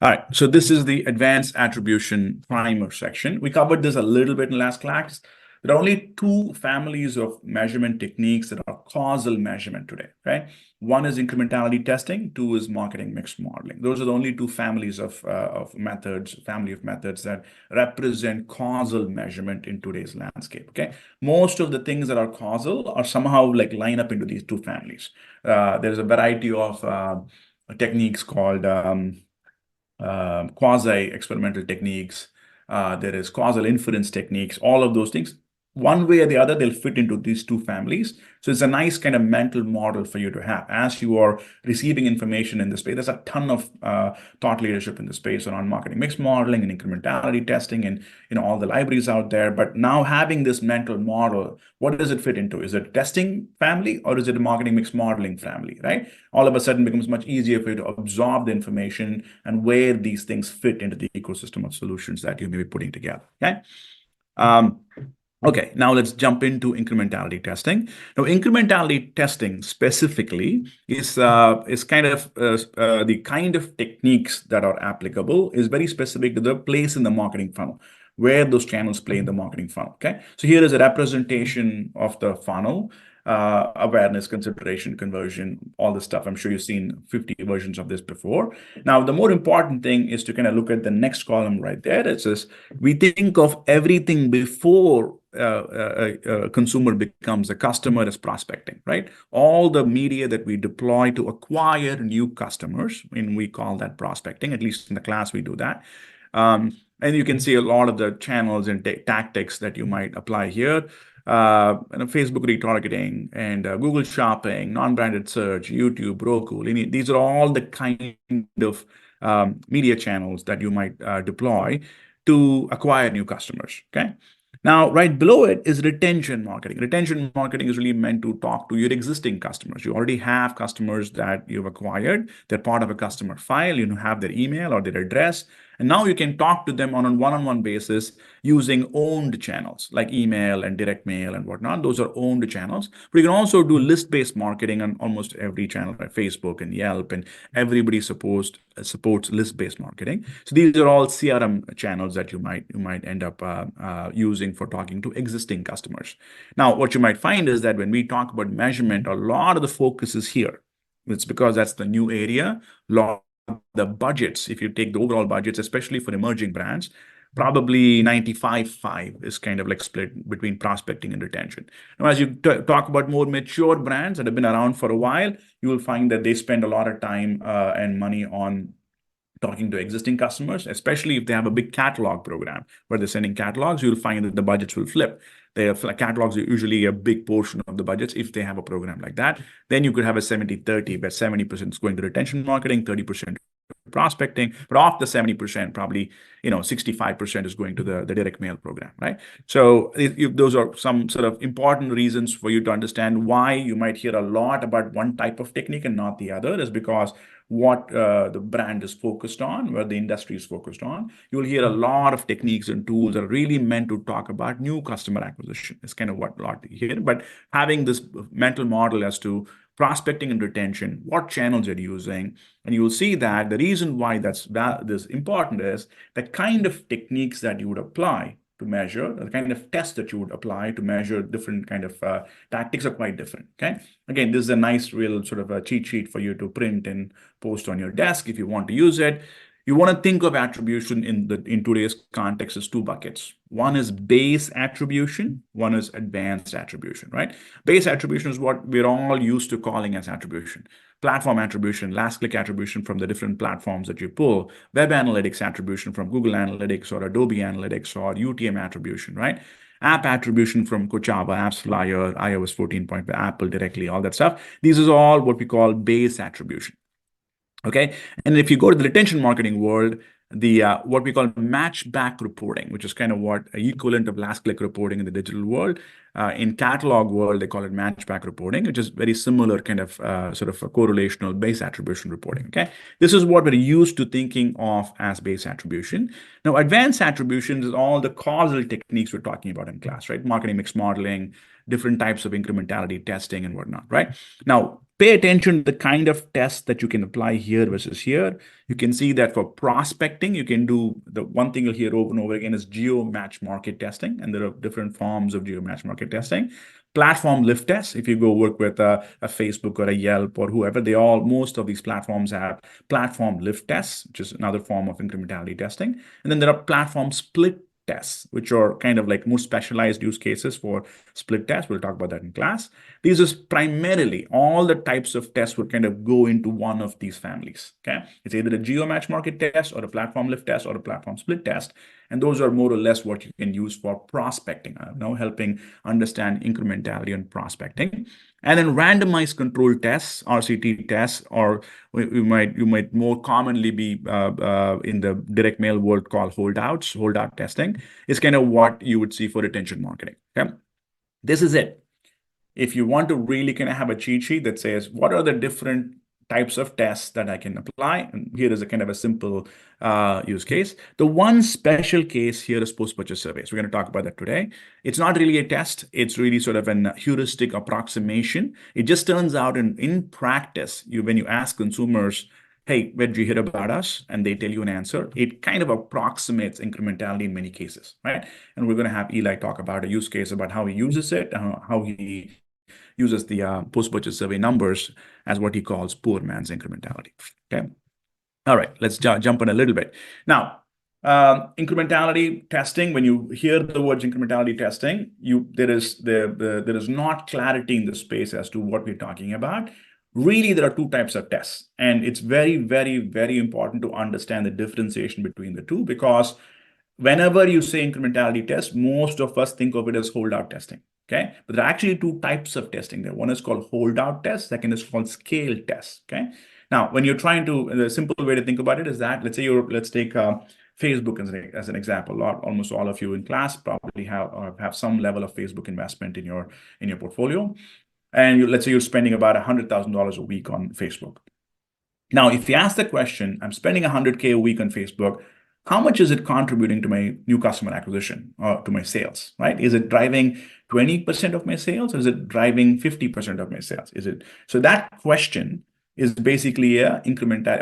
All right, so this is the advanced attribution primer section. We covered this a little bit in last class. There are only two families of measurement techniques that are causal measurement today, right? One is incrementality testing, two is marketing mix modeling. Those are the only two families of methods, family of methods that represent causal measurement in today's landscape, okay? Most of the things that are causal are somehow like line up into these two families. There's a variety of techniques called quasi-experimental techniques. There is causal inference techniques, all of those things. One way or the other, they'll fit into these two families. So it's a nice kind of mental model for you to have as you are receiving information in the space. There's a ton of thought leadership in the space around marketing mix modeling and incrementality testing and all the libraries out there. But now having this mental model, what does it fit into? Is it testing family or is it a marketing mix modeling family, right? All of a sudden becomes much easier for you to absorb the information and where these things fit into the ecosystem of solutions that you may be putting together, okay? Okay, now let's jump into incrementality testing. Now, incrementality testing specifically is kind of the kind of techniques that are applicable is very specific to the place in the marketing funnel, where those channels play in the marketing funnel. Okay, so here is a representation of the funnel. Awareness, consideration, conversion, all this stuff. I'm sure you've seen 50 versions of this before. Now, the more important thing is to kind of look at the next column right there. It says, we think of everything before a consumer becomes a customer as prospecting, right? All the media that we deploy to acquire new customers, and we call that prospecting, at least in the class we do that. And you can see a lot of the channels and tactics that you might apply here. Facebook retargeting and Google Shopping, non-branded search, YouTube, Roku, these are all the kind of media channels that you might deploy to acquire new customers, okay? Now, right below it is retention marketing. Retention marketing is really meant to talk to your existing customers. You already have customers that you've acquired. They're part of a customer file. You have their email or their address. And now you can talk to them on a one-on-one basis using owned channels like email and direct mail and whatnot. Those are owned channels. But you can also do list-based marketing on almost every channel, like Facebook and Yelp, and everybody supports list-based marketing. So these are all CRM channels that you might end up using for talking to existing customers. Now, what you might find is that when we talk about measurement, a lot of the focus is here. It's because that's the new area. The budgets, if you take the overall budgets, especially for emerging brands, probably 95-5 is kind of like split between prospecting and retention. Now, as you talk about more mature brands that have been around for a while, you will find that they spend a lot of time and money on talking to existing customers, especially if they have a big catalog program where they're sending catalogs. You'll find that the budgets will flip. Catalogs are usually a big portion of the budgets if they have a program like that. Then you could have a 70-30, where 70% is going to retention marketing, 30% prospecting, but off the 70%, probably 65% is going to the direct mail program, right? So those are some sort of important reasons for you to understand why you might hear a lot about one type of technique and not the other, is because what the brand is focused on, where the industry is focused on. You'll hear a lot of techniques and tools that are really meant to talk about new customer acquisition. It's kind of what a lot you hear, but having this mental model as to prospecting and retention, what channels you're using, and you'll see that the reason why this important is the kind of techniques that you would apply to measure, the kind of tests that you would apply to measure different kind of tactics are quite different, okay? Again, this is a nice real sort of a cheat sheet for you to print and post on your desk if you want to use it. You want to think of attribution in today's context as two buckets. One is base attribution, one is advanced attribution, right? Base attribution is what we're all used to calling as attribution. Platform attribution, last click attribution from the different platforms that you pull, web analytics attribution from Google Analytics or Adobe Analytics or UTM attribution, right? App attribution from Kochava, AppsFlyer, iOS 14 Apple directly, all that stuff. These is all what we call base attribution. Okay, and if you go to the retention marketing world, the what we call match back reporting, which is kind of what equivalent of last click reporting in the digital world. In catalog world, they call it matchback reporting, which is very similar kind of sort of a correlational base attribution reporting. Okay, this is what we're used to thinking of as base attribution. Now, advanced attribution is all the causal techniques we're talking about in class, right? Marketing mix modeling, different types of incrementality testing and whatnot, right? Now, pay attention to the kind of tests that you can apply here versus here. You can see that for prospecting, you can do the one thing you'll hear over and over again is geo match market testing, and there are different forms of geo match market testing. Platform lift tests. If you go work with a Facebook or a Yelp or whoever, most of these platforms have platform lift tests, which is another form of incrementality testing. And then there are platform split tests, which are kind of like more specialized use cases for split tests. We'll talk about that in class. These is primarily all the types of tests would kind of go into one of these families. Okay, it's either a geo match market test or a platform lift test or a platform split test, and those are more or less what you can use for prospecting. Helping understand incrementality and prospecting. And then randomized control tests, RCT tests, or you might more commonly be in the direct mail world called holdout testing, is kind of what you would see for retention marketing. Okay, this is it. If you want to really kind of have a cheat sheet that says what are the different types of tests that I can apply, and here is a kind of a simple use case. The one special case here is post-purchase surveys. We're going to talk about that today. It's not really a test. It's really sort of an heuristic approximation. It just turns out in practice, when you ask consumers, hey, where did you hear about us? And they tell you an answer. It kind of approximates incrementality in many cases, right? And we're going to have Eli talk about a use case about how he uses it, how he uses the post-purchase survey numbers as what he calls poor man's incrementality. Okay. All right, let's jump in a little bit. Now, incrementality testing, when you hear the words incrementality testing, there is not clarity in the space as to what we're talking about. Really, there are two types of tests, and it's very, very, very important to understand the differentiation between the two, because whenever you say incrementality test, most of us think of it as holdout testing. Okay, but there are actually two types of testing there. One is called holdout test. Second is called scale test. Okay. Now, when you're trying to, the simple way to think about it is that let's take Facebook as an example. Almost all of you in class probably have some level of Facebook investment in your portfolio, and let's say you're spending about $100,000 a week on Facebook. Now, if you ask the question, I'm spending $100K a week on Facebook, how much is it contributing to my new customer acquisition or to my sales, right? Is it driving 20% of my sales, or is it driving 50% of my sales? So that question is basically a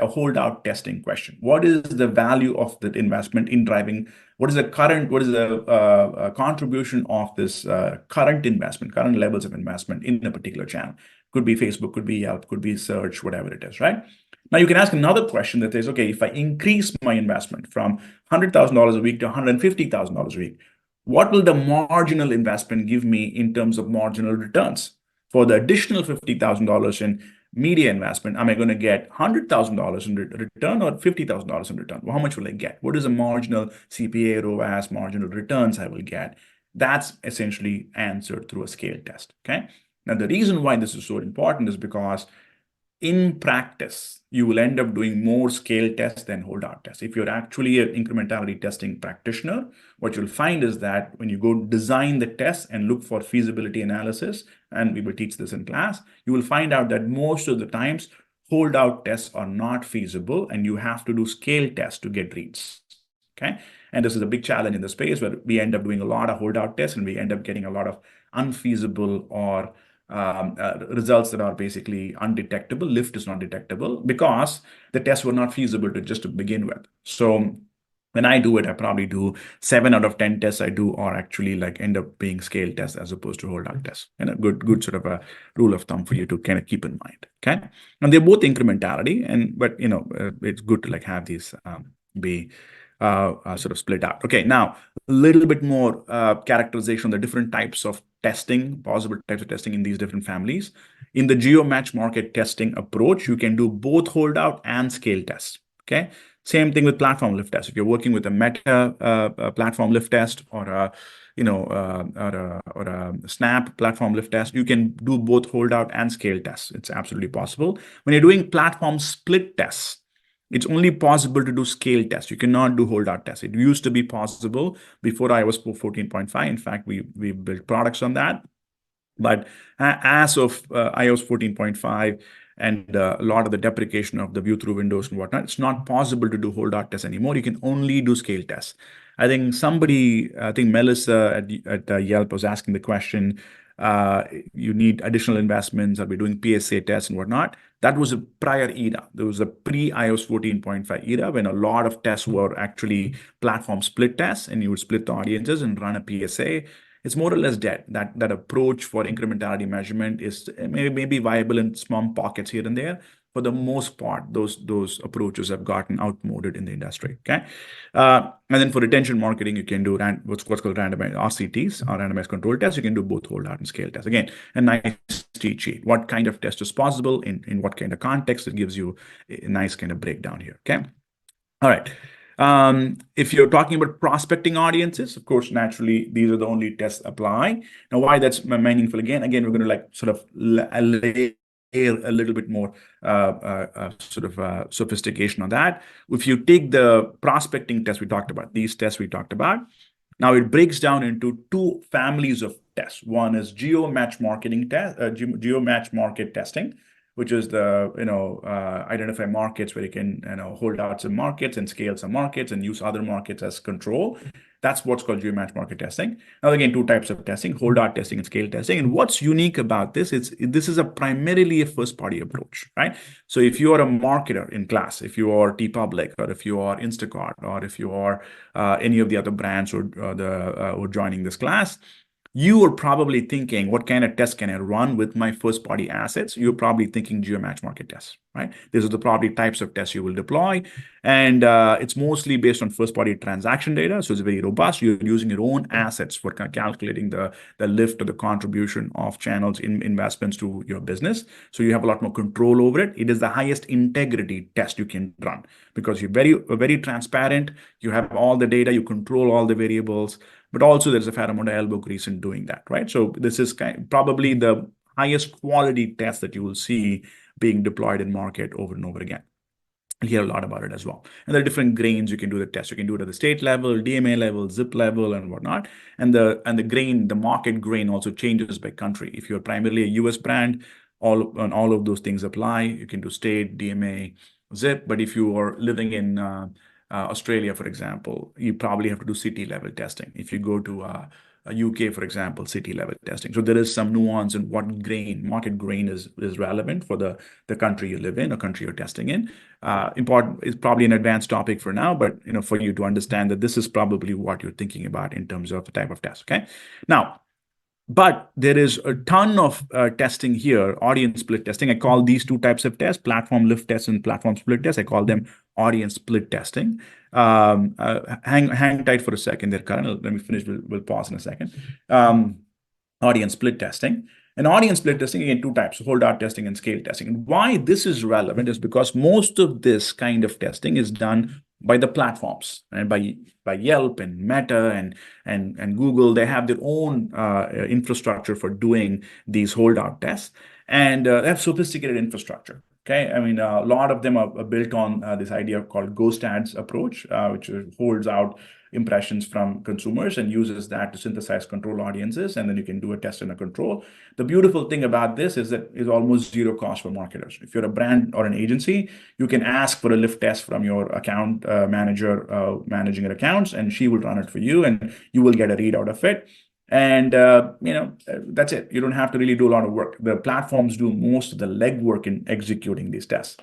holdout testing question. What is the value of that investment in driving? What is the contribution of this current levels of investment in a particular channel? Could be Facebook, could be Yelp, could be search, whatever it is, right? Now you can ask another question that says, okay, if I increase my investment from $100,000 a week to $150,000 a week, what will the marginal investment give me in terms of marginal returns? For the additional $50,000 in media investment, am I going to get $100,000 in return or $50,000 in return? Well, how much will I get? What is the marginal CPA, ROAS, marginal returns I will get? That's essentially answered through a scale test. Okay. Now, the reason why this is so important is because in practice, you will end up doing more scale tests than holdout tests. If you're actually an incrementality testing practitioner, what you'll find is that when you go design the test and look for feasibility analysis, and we will teach this in class, you will find out that most of the times holdout tests are not feasible, and you have to do scale tests to get reads. Okay. And this is a big challenge in the space where we end up doing a lot of holdout tests and we end up getting a lot of unfeasible or results that are basically undetectable. Lift is not detectable because the tests were not feasible to begin with. So when I do it, I probably do 7 out of 10 tests I do are actually like end up being scale tests as opposed to holdout tests. And a good sort of a rule of thumb for you to kind of keep in mind. Okay, and they're both incrementality, but it's good to like have these be sort of split out. Okay, now a little bit more characterization on the different types of testing, possible types of testing in these different families. In the geo match market testing approach, you can do both holdout and scale tests. Okay, same thing with platform lift test. If you're working with a meta platform lift test or a Snap platform lift test, you can do both holdout and scale tests. It's absolutely possible. When you're doing platform split tests, It's only possible to do scale tests. You cannot do holdout tests. It used to be possible before iOS 14.5. In fact, we built products on that. But as of iOS 14.5 and a lot of the deprecation of the view through windows and whatnot, it's not possible to do holdout tests anymore. You can only do scale tests. I think Melissa at Yelp was asking the question, you need additional investments, are we doing PSA tests and whatnot? That was a prior era. There was a pre-iOS 14.5 era when a lot of tests were actually platform split tests, and you would split the audiences and run a PSA. It's more or less dead. That approach for incrementality measurement is maybe viable in small pockets here and there. For the most part, those approaches have gotten outmoded in the industry. Okay, and then for retention marketing, you can do what's called randomized RCTs or randomized control tests. You can do both holdout and scale tests. Again, a nice cheat sheet. What kind of test is possible in what kind of context? It gives you a nice kind of breakdown here. Okay, all right. If you're talking about prospecting audiences, of course, naturally, these are the only tests apply. Now, why that's meaningful? Again, we're going to like sort of layer a little bit more sophistication on that. If you take the prospecting test we talked about, these tests we talked about, now it breaks down into two families of tests. One is geo-match marketing test, geo-match market testing, which is the identify markets where you can hold out some markets and scale some markets and use other markets as control. That's what's called geo-match market testing. Now again, two types of testing: hold out testing and scale testing. And what's unique about this is this is primarily a first-party approach, right? So if you are a marketer in class, if you are TeePublic, or if you are Instacart, or if you are any of the other brands who are joining this class, you are probably thinking, what kind of test can I run with my first party assets? You're probably thinking geo-match market tests, right? These are the probably types of tests you will deploy. And it's mostly based on first party transaction data. So it's very robust. You're using your own assets for calculating the lift or the contribution of channels in investments to your business. So you have a lot more control over it. It is the highest integrity test you can run because you're very transparent. You have all the data, you control all the variables, but also there's a fair amount of elbow grease in doing that, right? So this is probably the highest quality test that you will see being deployed in market over and over again. You'll hear a lot about it as well. And there are different grains you can do the test. You can do it at the state level, DMA level, zip level, and whatnot. And the market grain also changes by country. If you're primarily a US brand, all of those things apply. You can do state, DMA, zip. But if you are living in Australia, for example, you probably have to do city level testing. If you go to UK, for example, city level testing. So there is some nuance in what market grain is relevant for the country you live in or country you're testing in. Important is probably an advanced topic for now, but for you to understand that this is probably what you're thinking about in terms of the type of test. Okay. Now, but there is a ton of testing here, audience split testing. I call these two types of tests, platform lift tests and platform split tests. I call them audience split testing. Hang tight for a second there, Karan. Let me finish. We'll pause in a second. Audience split testing. And audience split testing, again, two types, holdout testing and scale testing. And why this is relevant is because most of this kind of testing is done by the platforms, and by Yelp and Meta and Google. They have their own infrastructure for doing these holdout tests, and they have sophisticated infrastructure. Okay, I mean, a lot of them are built on this idea called ghost ads approach, which holds out impressions from consumers and uses that to synthesize control audiences, and then you can do a test and a control. The beautiful thing about this is that it's almost zero cost for marketers. If you're a brand or an agency, you can ask for a lift test from your account manager managing your accounts, and she will run it for you, and you will get a readout of it. And that's it. You don't have to really do a lot of work. The platforms do most of the legwork in executing these tests.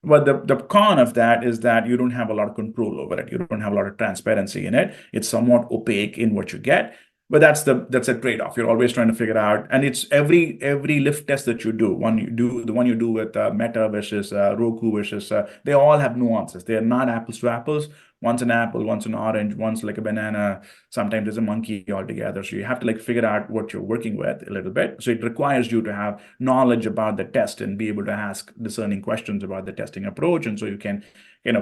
But the con of that is that you don't have a lot of control over it. You don't have a lot of transparency in it. It's somewhat opaque in what you get. But that's a trade-off. You're always trying to figure out, and it's every lift test that you do. The one you do with Meta versus Roku versus they all have nuances. They are not apples to apples. One's an apple, one's an orange, one's like a banana. Sometimes there's a monkey altogether. So you have to like figure out what you're working with a little bit. So it requires you to have knowledge about the test and be able to ask discerning questions about the testing approach. And so you can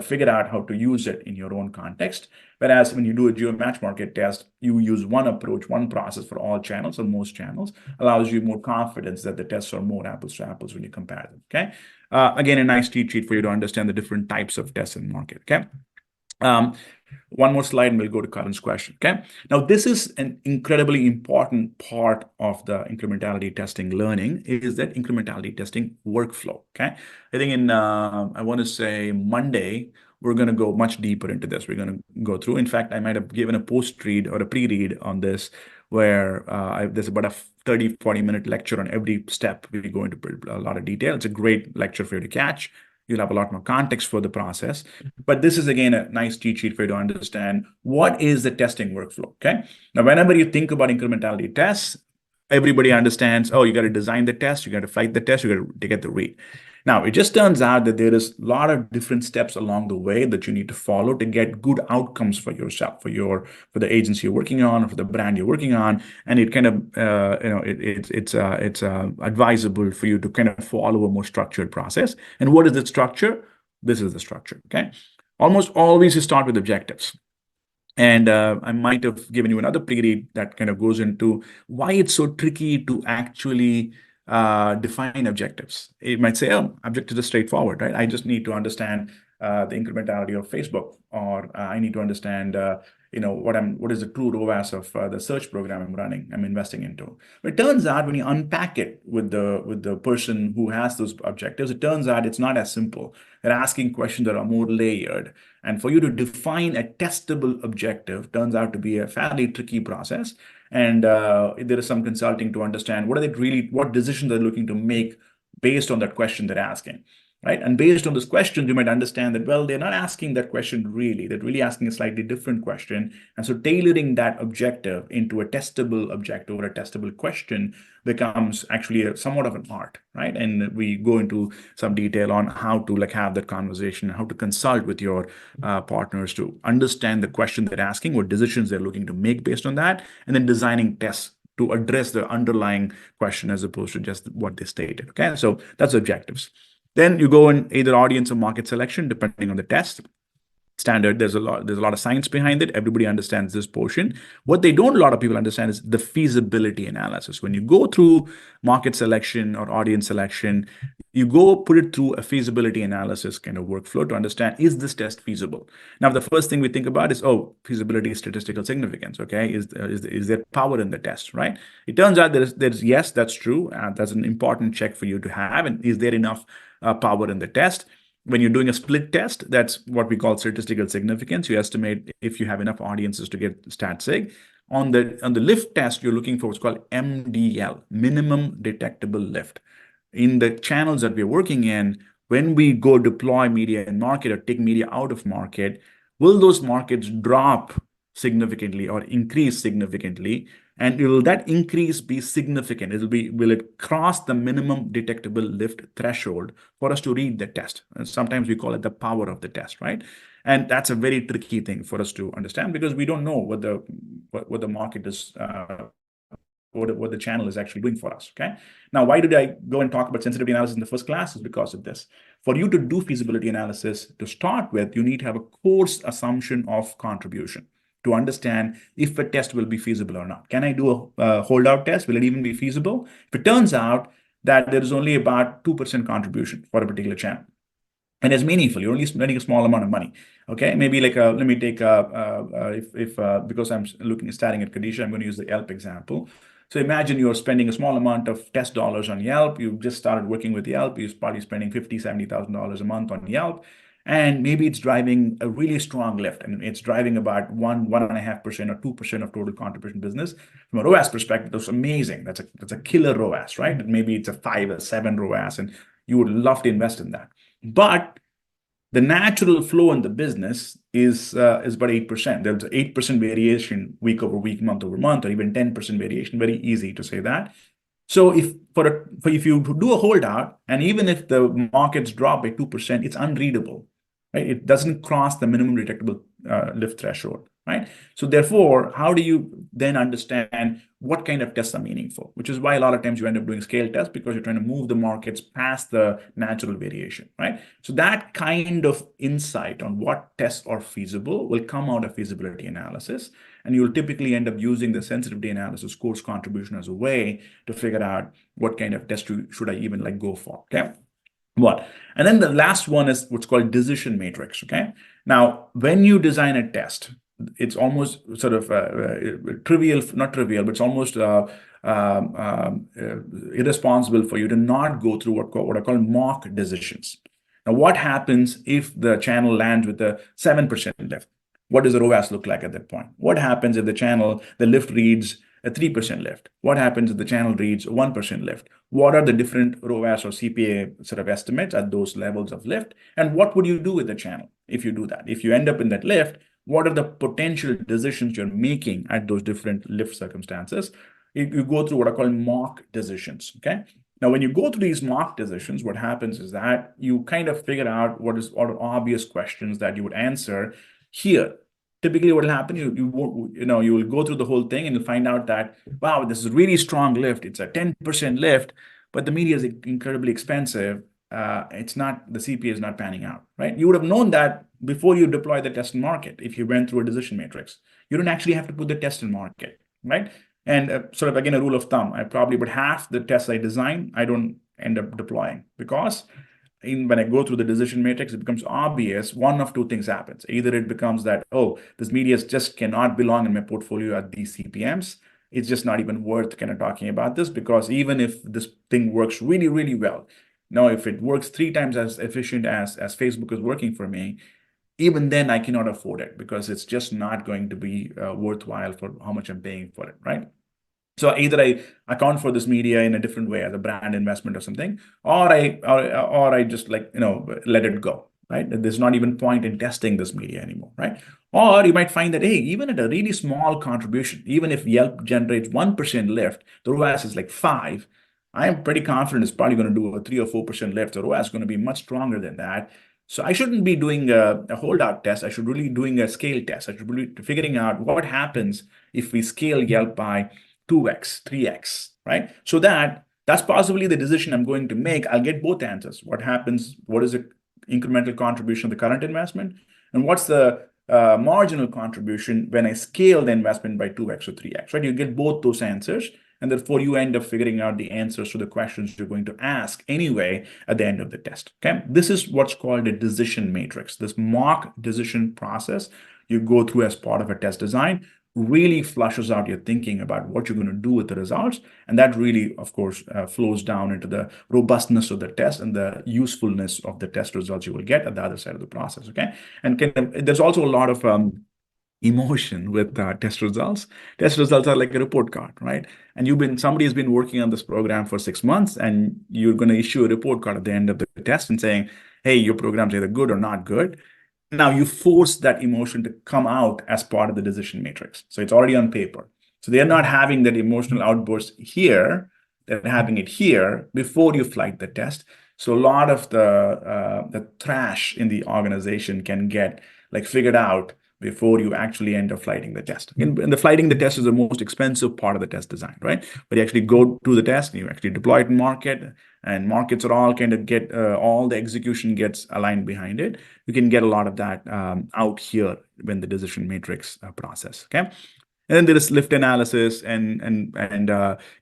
figure out how to use it in your own context. Whereas when you do a geo match market test, you use one approach, one process for all channels or most channels, allows you more confidence that the tests are more apples to apples when you compare them. Okay. Again, a nice cheat sheet for you to understand the different types of tests in the market. Okay. One more slide and we'll go to Karan's question. Okay. Now, this is an incredibly important part of the incrementality testing learning is that incrementality testing workflow. Okay. I think I want to say Monday, we're going to go much deeper into this. We're going to go through. In fact, I might have given a post read or a pre-read on this where there's about a 30, 40-minute lecture on every step. We go into a lot of detail. It's a great lecture for you to catch. You'll have a lot more context for the process. But this is, again, a nice cheat sheet for you to understand what is the testing workflow, okay? Now, whenever you think about incrementality tests, everybody understands, oh, you got to design the test, you got to flight the test, you got to get the read. Now, it just turns out that there is a lot of different steps along the way that you need to follow to get good outcomes for yourself, for the agency you're working on, or for the brand you're working on, and it kind of it's advisable for you to kind of follow a more structured process. And what is the structure? This is the structure. Okay, almost always you start with objectives. And I might have given you another pre-read that kind of goes into why it's so tricky to actually define objectives. It might say, oh, objectives are straightforward, right? I just need to understand the incrementality of Facebook, or I need to understand, what is the true ROAS of the search program I'm investing into. But it turns out when you unpack it with the person who has those objectives, it turns out it's not as simple. They're asking questions that are more layered. And for you to define a testable objective turns out to be a fairly tricky process. And there is some consulting to understand what decisions they're looking to make based on that question they're asking. Right. And based on this question, you might understand that, well, they're not asking that question really. They're really asking a slightly different question. And so tailoring that objective into a testable objective or a testable question becomes actually somewhat of an art, right? And we go into some detail on how to have that conversation, how to consult with your partners to understand the question they're asking, what decisions they're looking to make based on that, and then designing tests to address the underlying question as opposed to just what they stated. Okay, so that's objectives. Then you go in either audience or market selection, depending on the test. Standard, there's a lot of science behind it. Everybody understands this portion. What a lot of people understand is the feasibility analysis. When you go through market selection or audience selection, you go put it through a feasibility analysis kind of workflow to understand, is this test feasible? Now, the first thing we think about is, feasibility is statistical significance. Okay, is there power in the test, right? It turns out there's yes, that's true. That's an important check for you to have. And is there enough power in the test? When you're doing a split test, that's what we call statistical significance. You estimate if you have enough audiences to get stat sig. On the lift test, you're looking for what's called MDL, minimum detectable lift. In the channels that we're working in, when we go deploy media in market or take media out of market, will those markets drop significantly or increase significantly? And will that increase be significant? Will it cross the minimum detectable lift threshold for us to read the test? And sometimes we call it the power of the test, right? And that's a very tricky thing for us to understand because we don't know what the market is, what the channel is actually doing for us. Okay. Now, why did I go and talk about sensitivity analysis in the first class? Is because of this. For you to do feasibility analysis to start with, you need to have a coarse assumption of contribution to understand if a test will be feasible or not. Can I do a holdout test? Will it even be feasible? If it turns out that there is only about 2% contribution for a particular channel, and it's meaningful, you're only spending a small amount of money. Okay, maybe let me take because I'm starting at Kadisha, I'm going to use the Yelp example. So imagine you're spending a small amount of test dollars on Yelp. You just started working with Yelp. You're probably spending $50,000, $70,000 a month on Yelp. And maybe it's driving a really strong lift, and it's driving about 1.5% or 2% of total contribution business. From a ROAS perspective, that's amazing. That's a killer ROAS, right? Maybe it's a 5 or 7 ROAS, and you would love to invest in that. But the natural flow in the business is about 8%. There's 8% variation week over week, month over month, or even 10% variation. Very easy to say that. So if you do a holdout, and even if the markets drop by 2%, it's unreadable. right? It doesn't cross the minimum detectable lift threshold, right? So therefore, how do you then understand what kind of tests are meaningful? Which is why a lot of times you end up doing scale tests, because you're trying to move the markets past the natural variation, right? So that kind of insight on what tests are feasible will come out of feasibility analysis. And you'll typically end up using the sensitivity analysis course contribution as a way to figure out what kind of test should I even like go for, okay? What? And then the last one is what's called decision matrix. Okay. Now, when you design a test, it's almost sort of trivial, not trivial, but it's almost irresponsible for you to not go through what I call mock decisions. Now, what happens if the channel lands with a 7% lift? What does the ROAS look like at that point? What happens if the lift reads a 3% lift? What happens if the channel reads a 1% lift? What are the different ROAS or CPA sort of estimates at those levels of lift? And what would you do with the channel if you do that? If you end up in that lift, what are the potential decisions you're making at those different lift circumstances? You go through what I call mock decisions, okay? Now, when you go through these mock decisions, what happens is that you kind of figure out what are obvious questions that you would answer here. Typically, what will happen, you will go through the whole thing and you'll find out that, wow, this is a really strong lift. It's a 10% lift, but the media is incredibly expensive. It's not, the CPA is not panning out, right? You would have known that before you deploy the test in market if you went through a decision matrix. You don't actually have to put the test in market, right? And sort of again, a rule of thumb, I probably, but half the tests I design, I don't end up deploying, because when I go through the decision matrix, it becomes obvious one of two things happens. Either it becomes that, oh, this media just cannot belong in my portfolio at these CPMs. It's just not even worth kind of talking about this, because even if this thing works really, really well, now if it works 3 times as efficient as Facebook is working for me, even then I cannot afford it, because it's just not going to be worthwhile for how much I'm paying for it, right? So either I account for this media in a different way as a brand investment or something, or I just let it go, right? There's not even point in testing this media anymore, right? Or you might find that, hey, even at a really small contribution, even if Yelp generates 1% lift, the ROAS is like 5. I am pretty confident it's probably going to do a 3 or 4% lift. The ROAS is going to be much stronger than that. So I shouldn't be doing a holdout test. I should really doing a scale test. I should really figuring out what happens if we scale Yelp by 2x, 3x, right? So that's possibly the decision I'm going to make. I'll get both answers. What happens? What is the incremental contribution of the current investment? And what's the marginal contribution when I scale the investment by 2x or 3x, right? You get both those answers. And therefore, you end up figuring out the answers to the questions you're going to ask anyway at the end of the test. Okay. This is what's called a decision matrix. This mock decision process you go through as part of a test design really flushes out your thinking about what you're going to do with the results. And that really, of course, flows down into the robustness of the test and the usefulness of the test results you will get at the other side of the process. Okay. And there's also a lot of emotion with test results. Test results are like a report card, right? And somebody has been working on this program for 6 months, and you're going to issue a report card at the end of the test and saying, hey, your program's either good or not good. Now you force that emotion to come out as part of the decision matrix. So it's already on paper. So they're not having that emotional outburst here. They're having it here before you flight the test. So a lot of the trash in the organization can get like figured out before you actually end up flighting the test. And the flighting the test is the most expensive part of the test design, right? But you actually go to the test and you actually deploy it in market, and markets are all kind of get all the execution gets aligned behind it. You can get a lot of that out here when the decision matrix process. Okay. And then there is lift analysis and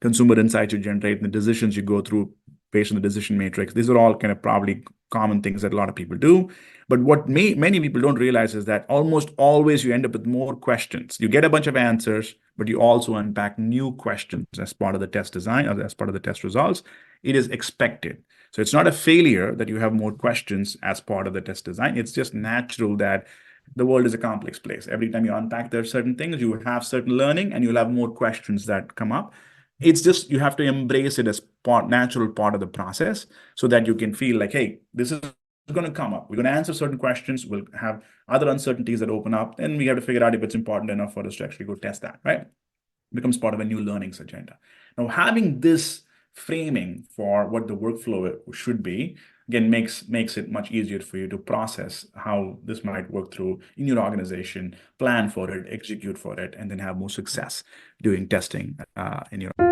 consumer insights you generate, and the decisions you go through based on the decision matrix. These are all kind of probably common things that a lot of people do. But what many people don't realize is that almost always you end up with more questions. You get a bunch of answers, but you also unpack new questions as part of the test design or as part of the test results. It is expected. So it's not a failure that you have more questions as part of the test design. It's just natural that the world is a complex place. Every time you unpack, there are certain things, you have certain learning, and you'll have more questions that come up. It's just you have to embrace it as natural part of the process, so that you can feel like, hey, this is going to come up. We're going to answer certain questions. We'll have other uncertainties that open up, and we have to figure out if it's important enough for us to actually go test that, right? It becomes part of a new learnings agenda. Now, having this framing for what the workflow should be, again makes it much easier for you to process how this might work through in your organization, plan for it, execute for it, and then have more success doing testing in your